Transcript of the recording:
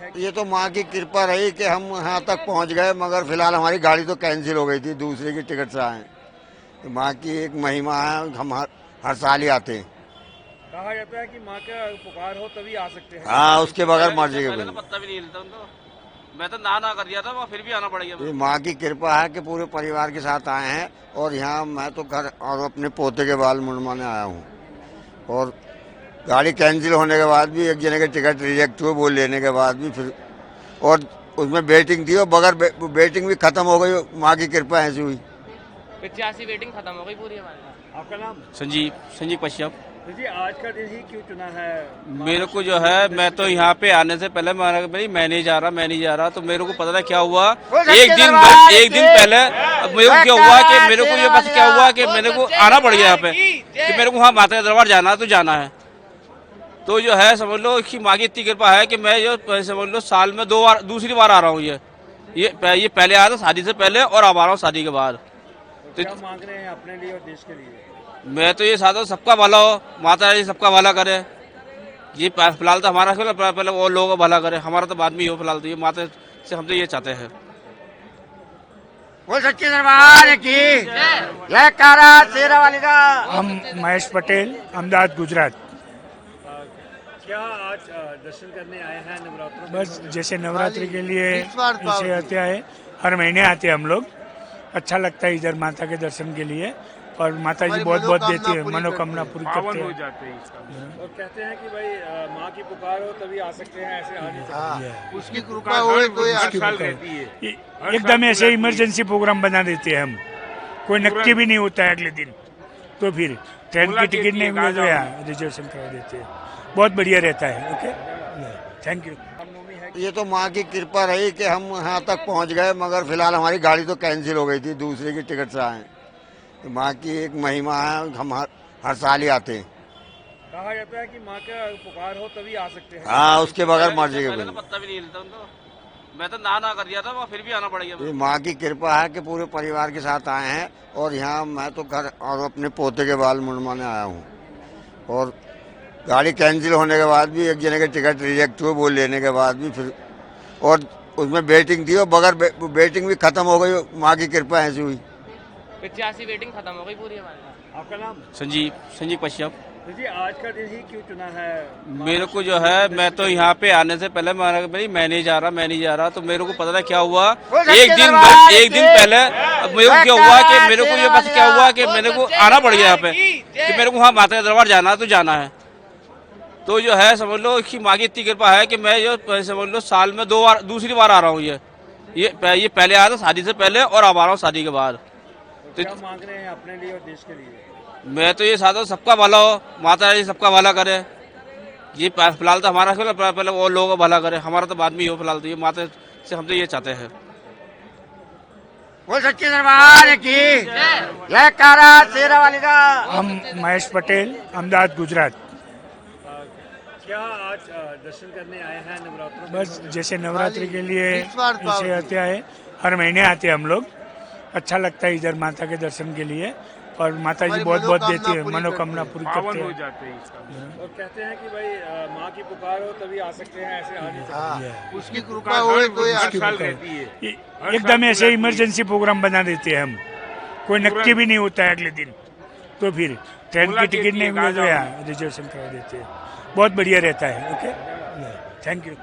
है? ये तो माँ की कृपा रही कि हम यहाँ तक पहुँच गए, मगर फिलहाल हमारी गाड़ी तो कैंसिल हो गई थी, दूसरे की टिकट से आए। तो माँ की एक महिमा है, हम हर साल ही आते हैं। कहा जाता है कि माँ का पुकार हो तभी आ सकते हैं। हाँ, उसके बगैर मर्जी के पहले तो बिना। पत्ता भी नहीं हिलता उनको। मैं तो ना कर दिया था, वहाँ फिर भी आना पड़ गया। ये माँ की कृपा है कि पूरे परिवार के साथ आए हैं। और यहाँ मैं तो घर और अपने पोते के बाल मुंडवाने आया हूँ। और गाड़ी कैंसिल होने के बाद भी एक जने के टिकट रिजेक्ट हुए, वो लेने के बाद भी फिर, और उसमें वेटिंग थी और बगैर वेटिंग भी खत्म हो गई। माँ की कृपा ऐसी हुई। 85 वेटिंग खत्म हो गई पूरी हमारी। आपका नाम? संजीव कश्यप। तो जी आज का दिन ही क्यों चुना है? मेरे को जो है, मैं तो यहाँ पे आने से पहले मैं नहीं जा रहा, तो मेरे को पता था क्या हुआ। एक दिन पहले मेरे को क्या हुआ कि मेरे को ये बस क्या हुआ कि मेरे को आना पड़ गया यहाँ पे, कि मेरे को वहाँ माता के दरबार जाना है, तो जाना है। तो जो है समझ लो कि माँ की इतनी कृपा है कि मैं जो समझ लो साल में दूसरी बार आ रहा हूँ। ये पहले आया था शादी से पहले, और अब आ रहा हूँ शादी के बाद। तो क्या मांग रहे हैं अपने लिए और देश के लिए? मैं तो ये चाहता हूँ सबका भला हो, माता जी सबका भला करे। ये फिलहाल तो हमारा पहले वो लोगों का भला करे, हमारा तो बाद में ही हो। फिलहाल तो ये माता से हम तो ये चाहते हैं। बोल सच्चे दरबार की जयकारा शेरा वाली का। हम महेश पटेल, अहमदाबाद, गुजरात। क्या आज दर्शन करने आए हैं नवरात्रों में? बस जैसे नवरात्रि के लिए इसे आते हैं, हर महीने आते हैं हम लोग। अच्छा लगता है इधर माता के दर्शन के लिए, और माता जी बहुत बहुत देती है, मनोकामना पूरी करते हैं। और कहते हैं कि भाई माँ की पुकार हो तभी आ सकते हैं, ऐसे आ नहीं सकते। उसकी कृपा हो एकदम ऐसे इमरजेंसी प्रोग्राम बना देते हैं हम, कोई नक्की भी नहीं होता है अगले दिन। तो फिर ट्रेन की टिकट नहीं हुई तो यहाँ रिजर्वेशन करा देते हैं, बहुत बढ़िया रहता है। Okay, thank you. ये तो माँ की कृपा रही कि हम यहाँ तक पहुँच गए, मगर फिलहाल हमारी गाड़ी तो कैंसिल हो गई थी, दूसरे की टिकट से आए। तो माँ की एक महिमा है, हम हर साल ही आते हैं। कहा जाता है कि माँ का पुकार हो तभी आ सकते हैं। हाँ, उसके बगैर मर्जी के पहले तो बिना। पत्ता भी नहीं हिलता उनको। मैं तो ना कर दिया था, वहाँ फिर भी आना पड़ गया। ये माँ की कृपा है कि पूरे परिवार के साथ आए हैं। और यहाँ मैं तो घर और अपने पोते के बाल मुंडवाने आया हूँ। और गाड़ी कैंसिल होने के बाद भी एक जने के टिकट रिजेक्ट हुए, वो लेने के बाद भी फिर, और उसमें वेटिंग थी और बगैर वेटिंग भी खत्म हो गई। माँ की कृपा ऐसी हुई। 85 वेटिंग खत्म हो गई पूरी हमारी। आपका नाम? संजीव कश्यप। तो जी आज का दिन ही क्यों चुना है? मेरे को जो है, मैं तो यहाँ पे आने से पहले मैं नहीं जा रहा, तो मेरे को पता था क्या हुआ। एक दिन पहले मेरे को क्या हुआ कि मेरे को ये बस क्या हुआ कि मेरे को आना पड़ गया यहाँ पे, कि मेरे को वहाँ माता के दरबार जाना है, तो जाना है। तो जो है समझ लो कि माँ की इतनी कृपा है कि मैं जो समझ लो साल में दूसरी बार आ रहा हूँ। ये पहले आया था शादी से पहले, और अब आ रहा हूँ शादी के बाद। तो क्या मांग रहे हैं अपने लिए और देश के लिए? मैं तो ये चाहता हूँ सबका भला हो, माता जी सबका भला करे। ये फिलहाल तो हमारा पहले वो लोगों का भला करे, हमारा तो बाद में ही हो। फिलहाल तो ये माता से हम तो ये चाहते हैं। बोल सच्चे दरबार की जयकारा शेरा वाली का। हम महेश पटेल, अहमदाबाद, गुजरात। क्या आज दर्शन करने आए हैं नवरात्रों में? बस जैसे नवरात्रि के लिए इसे आते हैं, हर महीने आते हैं हम लोग। अच्छा लगता है इधर माता के दर्शन के लिए, और माता जी बहुत बहुत देती है, मनोकामना पूरी करते हैं। और कहते हैं कि भाई माँ की पुकार हो तभी आ सकते हैं, ऐसे आ नहीं सकते। उसकी कृपा हो एकदम ऐसे इमरजेंसी प्रोग्राम बना देते हैं हम, कोई नक्की भी नहीं होता है अगले दिन। तो फिर ट्रेन की टिकट नहीं हुई तो यहाँ रिजर्वेशन करा देते हैं, बहुत बढ़िया रहता है। Okay, thank you.